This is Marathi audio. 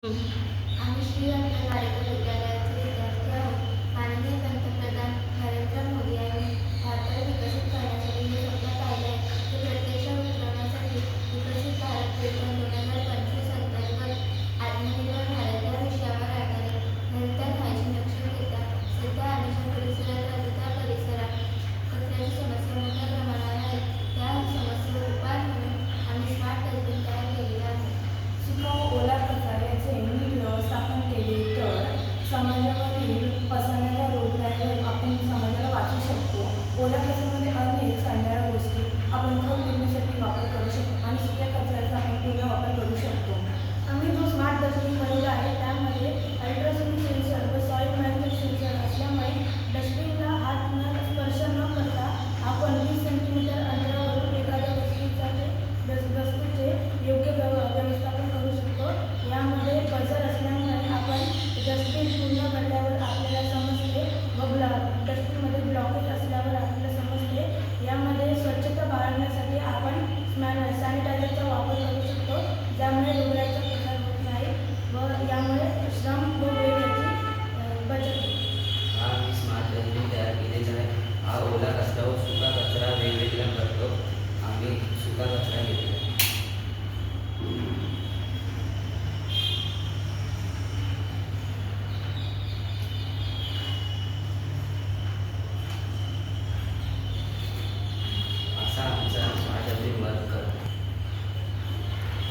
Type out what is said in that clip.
आम्ही श्री नारेकर विद्यालयाचे विद्यार्थी आहोत. माननीय पंतप्रधान नरेंद्र मोदी यांनी भारताला विकसित करण्यासाठी जे स्वप्न पाहिले आहे ते प्रत्यक्षात उतरवण्यासाठी विकसित भारत विजन 2025 अंतर्गत आत्मनिर्भर भारत या विषयावर आधारित हेल्थ अँड हायजीन लक्ष घेता सध्या आमच्या परिसरात कचऱ्याची समस्या मोठ्या प्रमाणावर आहे. त्या समस्येवर उपाय म्हणून आम्ही स्मार्ट डस्टबिन तयार केलेला आहे. सुका ओला कचऱ्याचे नीट व्यवस्थापन केले तर समाजावरील पसरणाऱ्या रोगराईवर आपण समाजाला वाचू शकतो. ओल्या कचऱ्यामध्ये अनेक सांडणाऱ्या गोष्टी आपण खत निर्मितीसाठी वापर करू शकतो आणि सुक्या कचऱ्याचा आपण पुन्हा वापर करू शकतो. आम्ही जो स्मार्ट डस्टबिन बनवला आहे त्यामध्ये अल्ट्रासोनिक सेन्सर व सॉइल मॅनेजमेंट सेन्सर असल्यामुळे डस्टबिनला हात स्पर्श न करता आपण 20 सेंटीमीटर अंतरावरून एखाद्या वस्तूचे योग्य व्यवस्थापन करू शकतो. यामध्ये बजर असल्यामुळे आपण डस्टबिन पूर्ण भरल्यावर आपल्याला समजते व डस्टबिनमध्ये ब्लॉकेज असल्यावर आपल्याला समजते. यामध्ये स्वच्छता बाळगण्यासाठी आपण सॅनिटायझरचा वापर करू शकतो, ज्यामुळे रोगराईचा